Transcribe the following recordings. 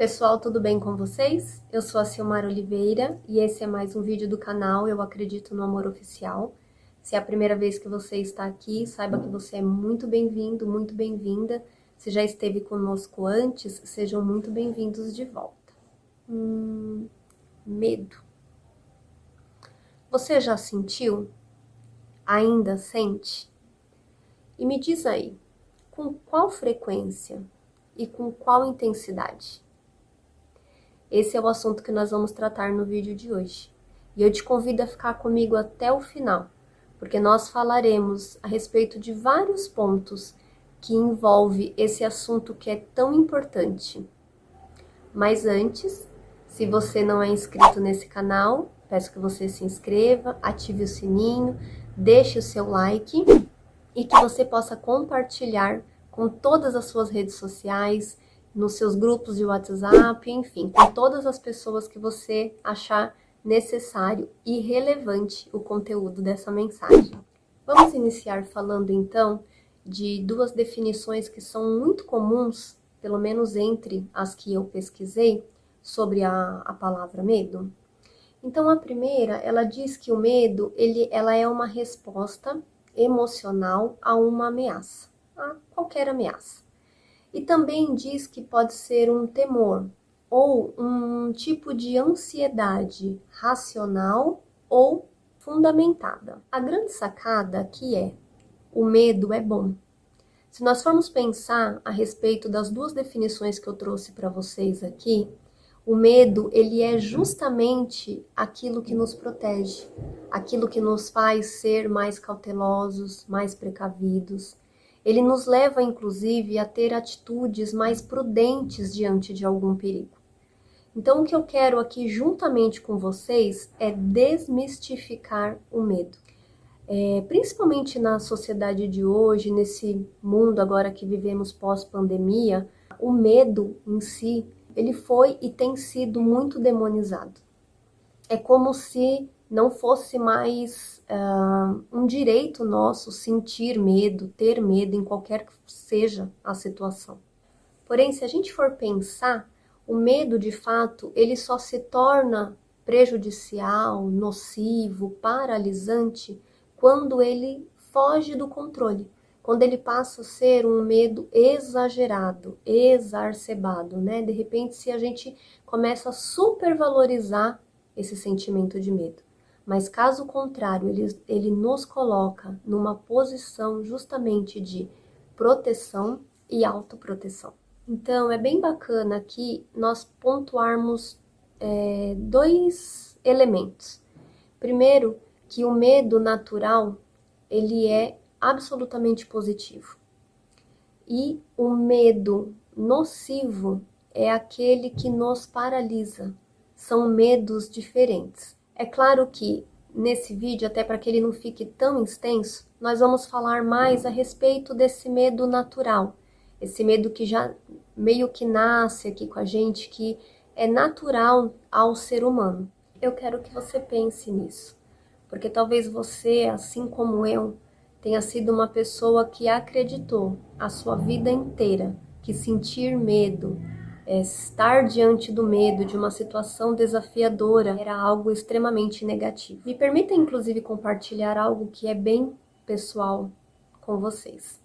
Pessoal, tudo bem com vocês? Eu sou a Silmara Oliveira e esse é mais um vídeo do canal Eu Acredito no Amor Oficial. Se é a primeira vez que você está aqui, saiba que você é muito bem-vindo, muito bem-vinda. Se já esteve conosco antes, sejam muito bem-vindos de volta. Medo. Você já sentiu? Ainda sente? E me diz aí, com qual frequência e com qual intensidade? Esse é o assunto que nós vamos tratar no vídeo de hoje. E eu te convido a ficar comigo até o final, porque nós falaremos a respeito de vários pontos que envolvem esse assunto que é tão importante. Mas antes, se você não é inscrito nesse canal, peço que você se inscreva, ative o sininho, deixe o seu like e que você possa compartilhar com todas as suas redes sociais, nos seus grupos de WhatsApp, enfim, com todas as pessoas que você achar necessário e relevante o conteúdo dessa mensagem. Vamos iniciar falando então de duas definições que são muito comuns, pelo menos entre as que eu pesquisei, sobre a palavra medo. Então a primeira, ela diz que o medo, ela é uma resposta emocional a uma ameaça, a qualquer ameaça. E também diz que pode ser um temor ou um tipo de ansiedade racional ou fundamentada. A grande sacada aqui é: o medo é bom. Se nós formos pensar a respeito das duas definições que eu trouxe para vocês aqui, o medo, ele é justamente aquilo que nos protege, aquilo que nos faz ser mais cautelosos, mais precavidos. Ele nos leva, inclusive, a ter atitudes mais prudentes diante de algum perigo. Então, o que eu quero aqui, juntamente com vocês, é desmistificar o medo. Principalmente na sociedade de hoje, nesse mundo agora que vivemos pós-pandemia, o medo em si, ele foi e tem sido muito demonizado. É como se não fosse mais um direito nosso sentir medo, ter medo em qualquer que seja a situação. Porém, se a gente for pensar, o medo de fato, ele só se torna prejudicial, nocivo, paralisante, quando ele foge do controle, quando ele passa a ser um medo exagerado, exacerbado, né? De repente, se a gente começa a supervalorizar esse sentimento de medo. Mas caso contrário, ele nos coloca numa posição justamente de proteção e autoproteção. Então, é bem bacana aqui nós pontuarmos dois elementos. Primeiro, que o medo natural, ele é absolutamente positivo. E o medo nocivo é aquele que nos paralisa. São medos diferentes. É claro que nesse vídeo, até para que ele não fique tão extenso, nós vamos falar mais a respeito desse medo natural. Esse medo que já meio que nasce aqui com a gente, que é natural ao ser humano. Eu quero que você pense nisso, porque talvez você, assim como eu, tenha sido uma pessoa que acreditou a sua vida inteira que sentir medo, estar diante do medo de uma situação desafiadora era algo extremamente negativo. Me permita, inclusive, compartilhar algo que é bem pessoal com vocês.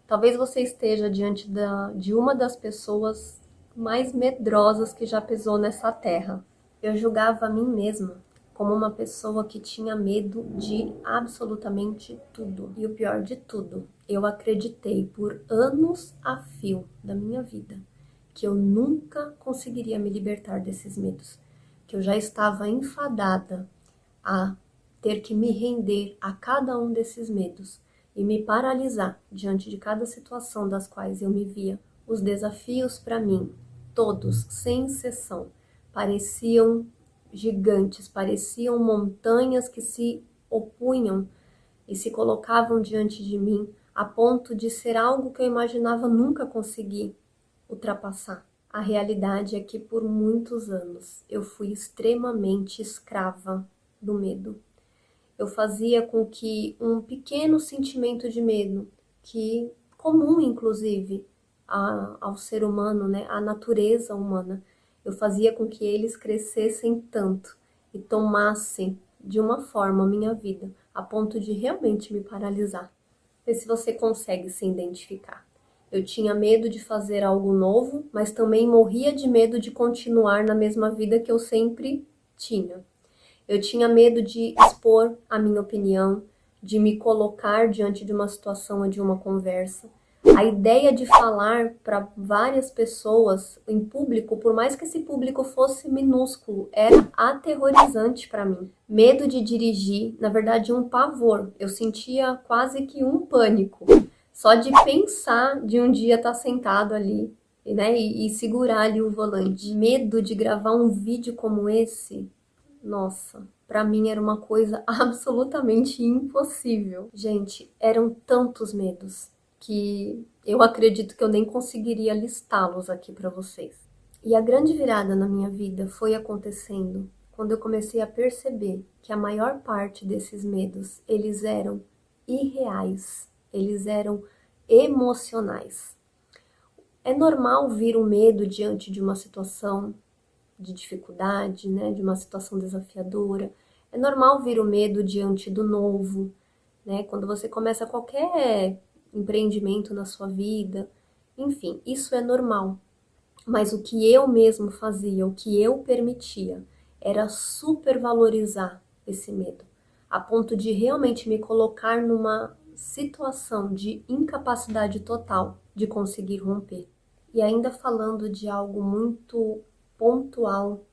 Talvez você esteja diante de uma das pessoas mais medrosas que já pisou nessa terra. Eu julgava a mim mesma como uma pessoa que tinha medo de absolutamente tudo. E o pior de tudo, eu acreditei por anos a fio da minha vida que eu nunca conseguiria me libertar desses medos, que eu já estava enfadada a ter que me render a cada um desses medos e me paralisar diante de cada situação das quais eu me via. Os desafios para mim, todos, sem exceção, pareciam gigantes, pareciam montanhas que se opunham e se colocavam diante de mim a ponto de ser algo que eu imaginava nunca conseguir ultrapassar. A realidade é que por muitos anos eu fui extremamente escrava do medo. Eu fazia com que um pequeno sentimento de medo, comum inclusive ao ser humano, né, à natureza humana, eu fazia com que eles crescessem tanto e tomassem de uma forma a minha vida, a ponto de realmente me paralisar. Vê se você consegue se identificar. Eu tinha medo de fazer algo novo, mas também morria de medo de continuar na mesma vida que eu sempre tinha. Eu tinha medo de expor a minha opinião, de me colocar diante de uma situação ou de uma conversa. A ideia de falar para várias pessoas em público, por mais que esse público fosse minúsculo, era aterrorizante para mim. Medo de dirigir, na verdade, um pavor. Eu sentia quase que um pânico. Só de pensar de um dia estar sentado ali, né, e segurar ali o volante. Medo de gravar um vídeo como esse. Nossa, pra mim era uma coisa absolutamente impossível. Gente, eram tantos medos que eu acredito que eu nem conseguiria listá-los aqui pra vocês. E a grande virada na minha vida foi acontecendo quando eu comecei a perceber que a maior parte desses medos, eles eram irreais, eles eram emocionais. É normal vir o medo diante de uma situação de dificuldade, né, de uma situação desafiadora. É normal vir o medo diante do novo, né, quando você começa qualquer empreendimento na sua vida. Enfim, isso é normal. Mas o que eu mesmo fazia, o que eu permitia, era supervalorizar esse medo, a ponto de realmente me colocar numa situação de incapacidade total de conseguir romper. E ainda falando de algo muito pontual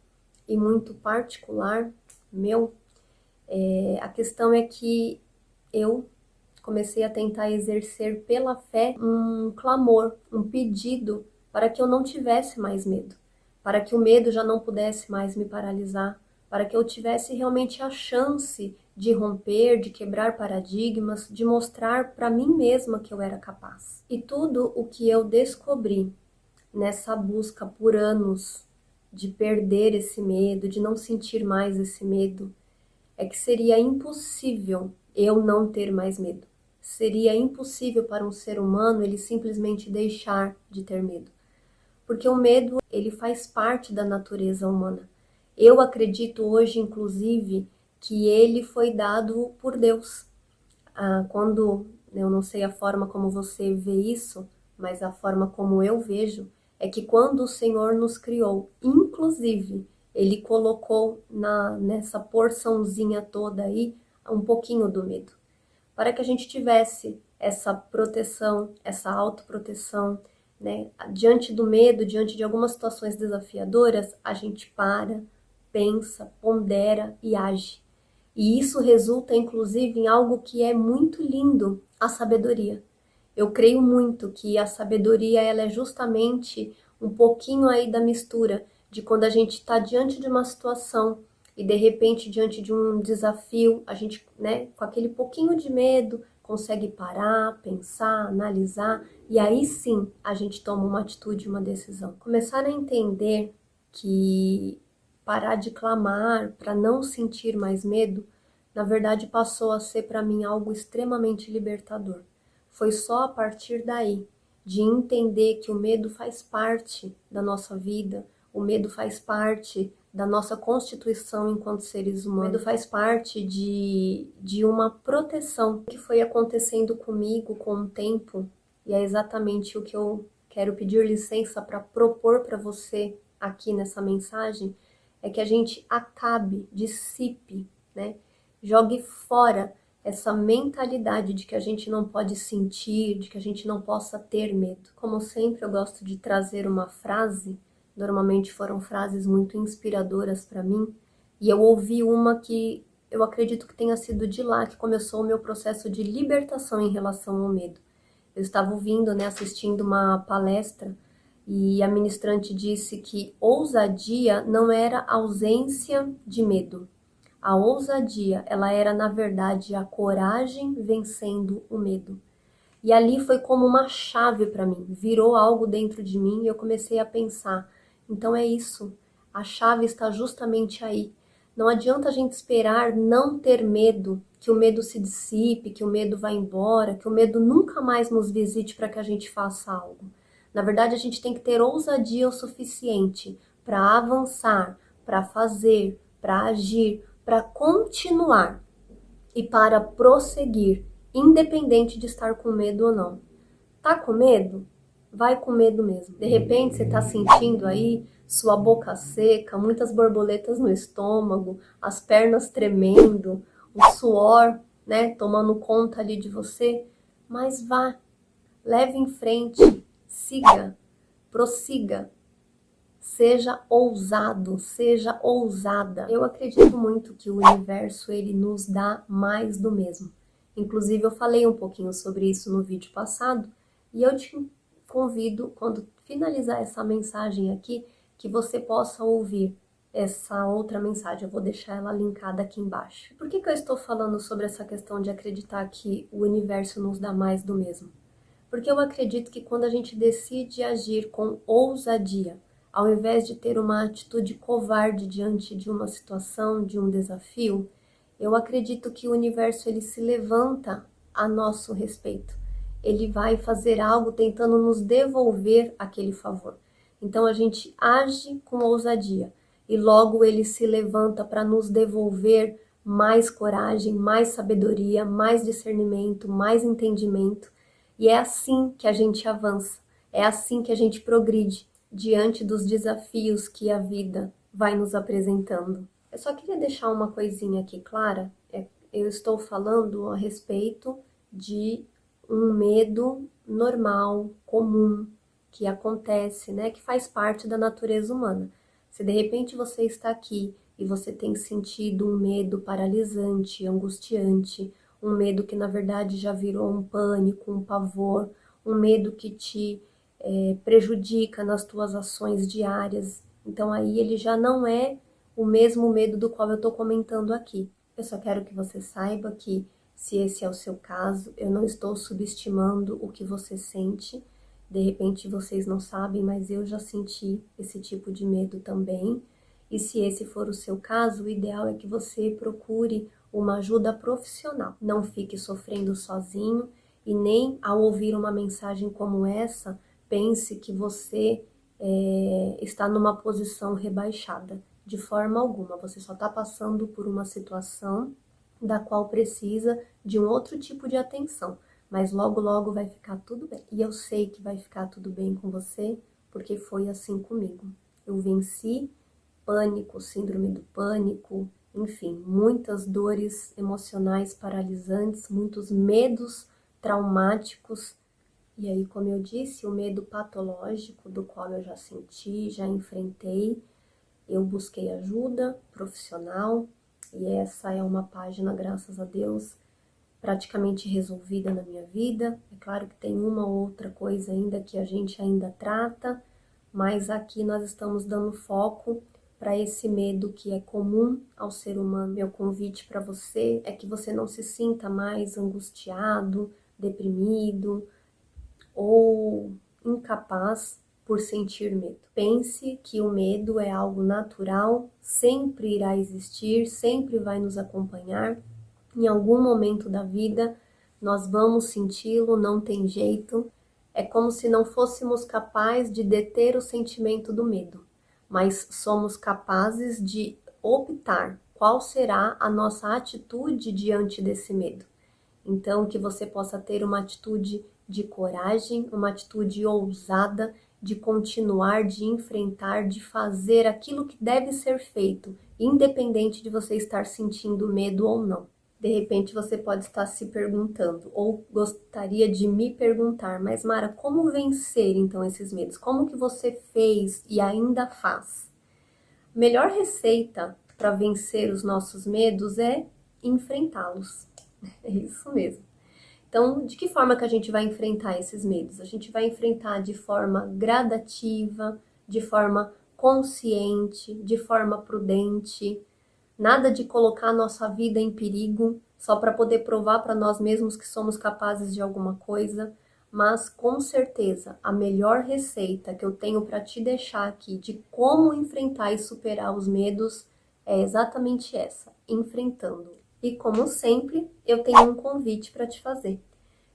e muito particular meu, a questão é que eu comecei a tentar exercer pela fé um clamor, um pedido para que eu não tivesse mais medo, para que o medo já não pudesse mais me paralisar, para que eu tivesse realmente a chance de romper, de quebrar paradigmas, de mostrar para mim mesma que eu era capaz. E tudo o que eu descobri nessa busca por anos de perder esse medo, de não sentir mais esse medo, é que seria impossível eu não ter mais medo. Seria impossível para um ser humano ele simplesmente deixar de ter medo. Porque o medo, ele faz parte da natureza humana. Eu acredito hoje, inclusive, que ele foi dado por Deus. Quando, eu não sei a forma como você vê isso, mas a forma como eu vejo, é que quando o Senhor nos criou, inclusive, Ele colocou nessa porçãozinha toda aí, um pouquinho do medo, para que a gente tivesse essa proteção, essa autoproteção, né? Diante do medo, diante de algumas situações desafiadoras, a gente para, pensa, pondera e age. E isso resulta, inclusive, em algo que é muito lindo, a sabedoria. Eu creio muito que a sabedoria ela é justamente um pouquinho aí da mistura de quando a gente está diante de uma situação e de repente diante de um desafio, a gente, né, com aquele pouquinho de medo, consegue parar, pensar, analisar e aí sim a gente toma uma atitude, uma decisão. Começar a entender que parar de clamar para não sentir mais medo, na verdade passou a ser para mim algo extremamente libertador. Foi só a partir daí, de entender que o medo faz parte da nossa vida, o medo faz parte da nossa constituição enquanto seres humanos, o medo faz parte de uma proteção que foi acontecendo comigo com o tempo, e é exatamente o que eu quero pedir licença para propor para você aqui nessa mensagem, é que a gente acabe, dissipe, né? Jogue fora essa mentalidade de que a gente não pode sentir, de que a gente não possa ter medo. Como sempre, eu gosto de trazer uma frase, normalmente foram frases muito inspiradoras para mim, e eu ouvi uma que eu acredito que tenha sido de lá que começou o meu processo de libertação em relação ao medo. Eu estava ouvindo, né, assistindo uma palestra, e a ministrante disse que ousadia não era ausência de medo. A ousadia, ela era, na verdade, a coragem vencendo o medo. E ali foi como uma chave para mim, virou algo dentro de mim e eu comecei a pensar, então é isso, a chave está justamente aí. Não adianta a gente esperar não ter medo, que o medo se dissipe, que o medo vá embora, que o medo nunca mais nos visite para que a gente faça algo. Na verdade, a gente tem que ter ousadia o suficiente para avançar, para fazer, para agir, para continuar e para prosseguir, independente de estar com medo ou não. Tá com medo? Vai com medo mesmo. De repente você tá sentindo aí sua boca seca, muitas borboletas no estômago, as pernas tremendo, o suor, né, tomando conta ali de você. Mas vá, leve em frente, siga, prossiga. Seja ousado, seja ousada. Eu acredito muito que o universo ele nos dá mais do mesmo. Inclusive eu falei um pouquinho sobre isso no vídeo passado e eu te convido, quando finalizar essa mensagem aqui, que você possa ouvir essa outra mensagem. Eu vou deixar ela linkada aqui embaixo. Por que eu estou falando sobre essa questão de acreditar que o universo nos dá mais do mesmo? Porque eu acredito que quando a gente decide agir com ousadia, ao invés de ter uma atitude covarde diante de uma situação, de um desafio, eu acredito que o universo ele se levanta a nosso respeito. Ele vai fazer algo tentando nos devolver aquele favor. Então a gente age com ousadia e logo ele se levanta para nos devolver mais coragem, mais sabedoria, mais discernimento, mais entendimento. E é assim que a gente avança, é assim que a gente progride diante dos desafios que a vida vai nos apresentando. Eu só queria deixar uma coisinha aqui clara, eu estou falando a respeito de um medo normal, comum, que acontece, né, que faz parte da natureza humana. Se de repente você está aqui e você tem sentido um medo paralisante, angustiante, um medo que na verdade já virou um pânico, um pavor, um medo que te prejudica nas tuas ações diárias. Então aí ele já não é o mesmo medo do qual eu estou comentando aqui. Eu só quero que você saiba que, se esse é o seu caso, eu não estou subestimando o que você sente. De repente vocês não sabem, mas eu já senti esse tipo de medo também. E se esse for o seu caso, o ideal é que você procure uma ajuda profissional. Não fique sofrendo sozinho e nem ao ouvir uma mensagem como essa, pense que você está numa posição rebaixada. De forma alguma, você só está passando por uma situação da qual precisa de um outro tipo de atenção. Mas logo, logo vai ficar tudo bem. E eu sei que vai ficar tudo bem com você, porque foi assim comigo. Eu venci pânico, síndrome do pânico, enfim, muitas dores emocionais paralisantes, muitos medos traumáticos. E aí, como eu disse, o medo patológico, do qual eu já senti, já enfrentei, eu busquei ajuda profissional, e essa é uma página, graças a Deus, praticamente resolvida na minha vida. É claro que tem uma ou outra coisa ainda que a gente ainda trata, mas aqui nós estamos dando foco para esse medo que é comum ao ser humano. Meu convite para você é que você não se sinta mais angustiado, deprimido ou incapaz por sentir medo. Pense que o medo é algo natural, sempre irá existir, sempre vai nos acompanhar. Em algum momento da vida nós vamos senti-lo, não tem jeito. É como se não fôssemos capazes de deter o sentimento do medo, mas somos capazes de optar qual será a nossa atitude diante desse medo. Então, que você possa ter uma atitude de coragem, uma atitude ousada, de continuar, de enfrentar, de fazer aquilo que deve ser feito, independente de você estar sentindo medo ou não. De repente você pode estar se perguntando, ou gostaria de me perguntar, mas Mara, como vencer então esses medos? Como que você fez e ainda faz? A melhor receita para vencer os nossos medos é enfrentá-los. É isso mesmo. Então, de que forma que a gente vai enfrentar esses medos? A gente vai enfrentar de forma gradativa, de forma consciente, de forma prudente. Nada de colocar a nossa vida em perigo só para poder provar para nós mesmos que somos capazes de alguma coisa. Mas, com certeza, a melhor receita que eu tenho para te deixar aqui de como enfrentar e superar os medos é exatamente essa, enfrentando. E como sempre, eu tenho um convite para te fazer,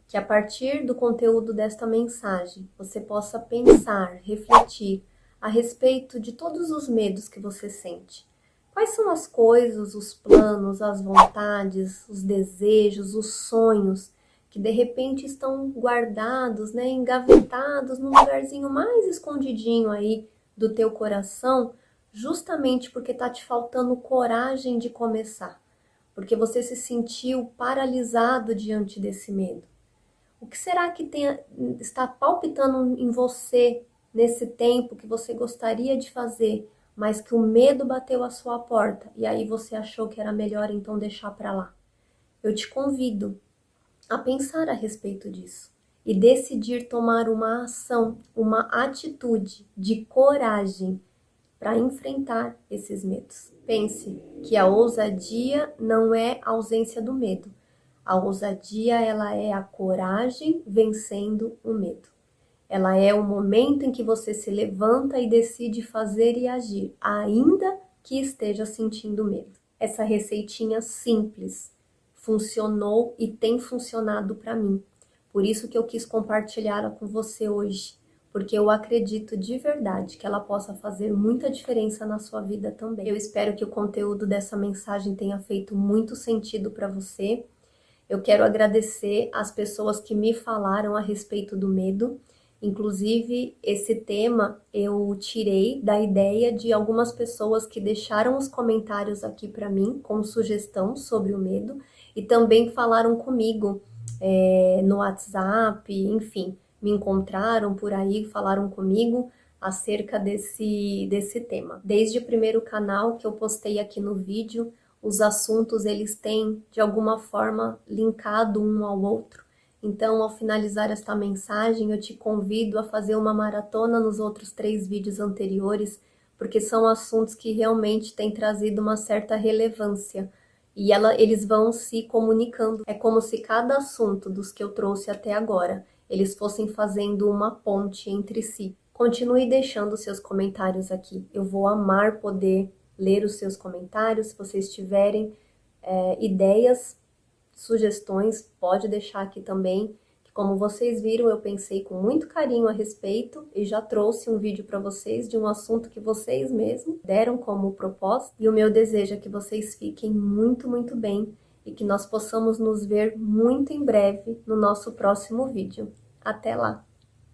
que a partir do conteúdo desta mensagem, você possa pensar, refletir a respeito de todos os medos que você sente. Quais são as coisas, os planos, as vontades, os desejos, os sonhos que de repente estão guardados, né, engavetados num lugarzinho mais escondidinho aí do teu coração, justamente porque tá te faltando coragem de começar, porque você se sentiu paralisado diante desse medo. O que será que está palpitando em você nesse tempo que você gostaria de fazer, mas que o medo bateu a sua porta e aí você achou que era melhor então deixar para lá? Eu te convido a pensar a respeito disso e decidir tomar uma ação, uma atitude de coragem para enfrentar esses medos. Pense que a ousadia não é a ausência do medo. A ousadia, ela é a coragem vencendo o medo. Ela é o momento em que você se levanta e decide fazer e agir, ainda que esteja sentindo medo. Essa receitinha simples funcionou e tem funcionado para mim. Por isso que eu quis compartilhá-la com você hoje, porque eu acredito de verdade que ela possa fazer muita diferença na sua vida também. Eu espero que o conteúdo dessa mensagem tenha feito muito sentido para você. Eu quero agradecer as pessoas que me falaram a respeito do medo. Inclusive, esse tema eu tirei da ideia de algumas pessoas que deixaram os comentários aqui para mim com sugestão sobre o medo e também falaram comigo no WhatsApp, enfim, me encontraram por aí, falaram comigo acerca desse tema. Desde o primeiro canal que eu postei aqui no vídeo, os assuntos eles têm de alguma forma linkado um ao outro. Então, ao finalizar esta mensagem, eu te convido a fazer uma maratona nos outros 3 vídeos anteriores, porque são assuntos que realmente têm trazido uma certa relevância e eles vão se comunicando. É como se cada assunto dos que eu trouxe até agora, eles fossem fazendo uma ponte entre si. Continue deixando seus comentários aqui. Eu vou amar poder ler os seus comentários. Se vocês tiverem ideias, sugestões, pode deixar aqui também. Que como vocês viram, eu pensei com muito carinho a respeito e já trouxe um vídeo para vocês de um assunto que vocês mesmos deram como propósito. E o meu desejo é que vocês fiquem muito, muito bem e que nós possamos nos ver muito em breve no nosso próximo vídeo. Até lá!